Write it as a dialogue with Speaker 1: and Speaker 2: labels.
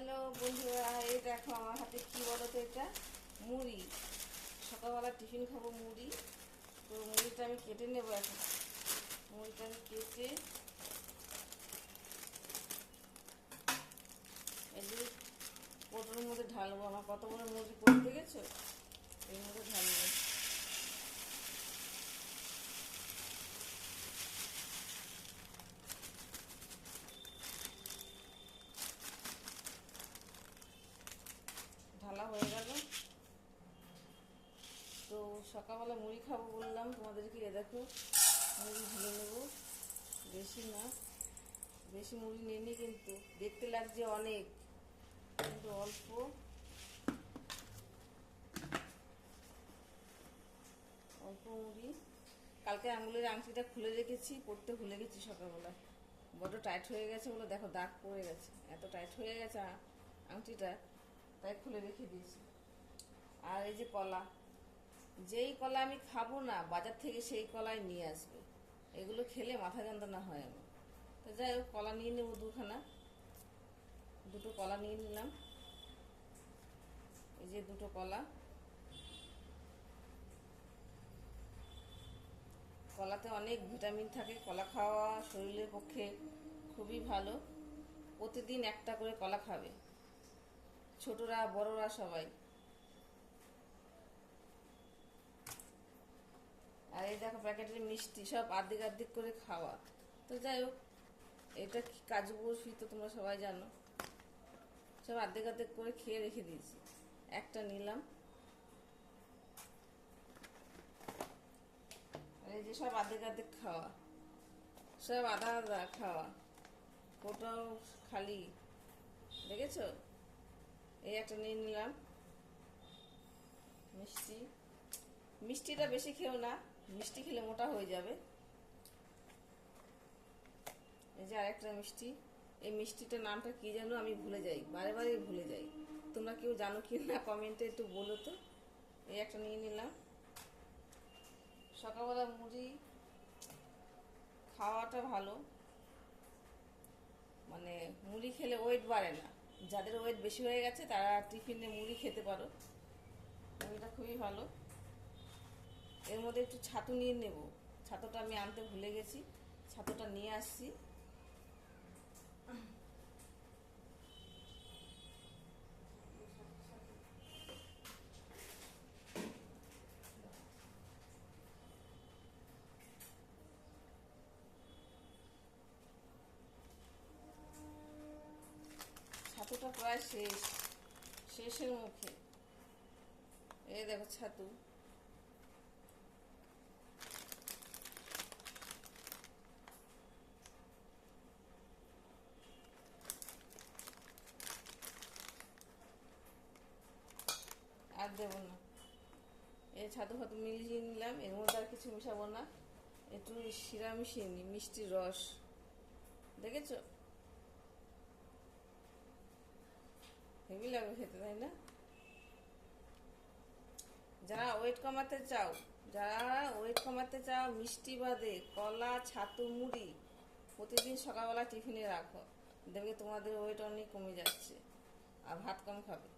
Speaker 1: Hello বন্ধুরা, এই দেখো আমার হাতে কি বলো তো, এটা মুড়ি। সকালবেলা টিফিন খাবো মুড়ি। তো মুড়িটা আমি কেটে নেবো এখন। মুড়িটা আমি কেটে এই যে কৌটোর মধ্যে ঢালবো। আমার কত বড় মুড়ি করতে গেছো, এর মধ্যে ঢালবো। ঢালা হয়ে গেল। তো সকালবেলা মুড়ি খাবো বললাম তোমাদেরকে, এ দেখো মুড়ি ঢেলে নেবো। বেশি না, বেশি মুড়ি নিইনি, কিন্তু দেখতে লাগছে অনেক, কিন্তু অল্প অল্প মুড়ি। কালকে আঙুলের আংটিটা খুলে রেখেছি, পরতে ভুলে গেছি সকালবেলা। বড্ড টাইট হয়ে গেছে বলে দেখো দাগ পড়ে গেছে, এত টাইট হয়ে গেছে আংটিটা, তাই খুলে রেখে দিয়েছি। আর এই যে কলা, যেই কলা আমি খাবো না বাজার থেকে সেই কলাই নিয়ে আসবে। এগুলো খেলে মাথা যন্ত্রণা হয় আমার। তো যাই হোক, কলা নিয়ে নেবো দুটো কলা নিয়ে নিলাম। এই যে দুটো কলা। কলাতে অনেক ভিটামিন থাকে, কলা খাওয়া শরীরের পক্ষে খুবই ভালো। প্রতিদিন একটা করে কলা খাবে, ছোটরা বড়রা সবাই। আর এই দেখো প্যাকেটের মিষ্টি, সব আর্ধেক আর্ধেক করে খাওয়া। তো যাই হোক, এটা কি কাজু বরফি তো তোমরা সবাই জানো। সব আর্ধেক আর্ধেক করে খেয়ে রেখে দিয়েছি। একটা নিলাম। আর এই যে সব আর্ধেক আর্ধেক খাওয়া, সব আধা আধা খাওয়া, ওটাও খালি। দেখেছো? এই একটা নিয়ে নিলাম মিষ্টি। মিষ্টিটা বেশি খেও না, মিষ্টি খেলে মোটা হয়ে যাবে। এই যে আরেকটা মিষ্টি। এই মিষ্টিটার নামটা কি জানো, আমি ভুলে যাই, বারে বারে ভুলে যাই। তোমরা কেউ জানো কি না কমেন্টে একটু বলো তো। এই একটা নিয়ে নিলাম। সকালবেলা মুড়ি খাওয়াটা ভালো, মানে মুড়ি খেলে ওয়েট বাড়ে না। যাদের ওয়েট বেশি হয়ে গেছে তারা টিফিনে মুড়ি খেতে পারো, মুড়িটা খুবই ভালো। এর মধ্যে একটু ছাতু নিয়ে নেব। ছাতুটা আমি আনতে ভুলে গেছি, ছাতুটা নিয়ে আসছি। ছাতুটা প্রায় শেষের মুখে। এই দেখো ছাতু। আর দেবো না। এই ছাতু ফাতু মিলিয়ে নিলাম, এর মধ্যে আর কিছু মিশাবো না। একটু শিরা মিশিয়ে নিই, মিষ্টির রস। দেখেছো? হেভি লাগবে খেতে, তাই না? যারা ওয়েট কমাতে চাও মিষ্টি বাদে কলা, ছাতু, মুড়ি প্রতিদিন সকালবেলা টিফিনে রাখো, দেখবে তোমাদের ওয়েট অনেক কমে যাচ্ছে। আর ভাত কম খাবে।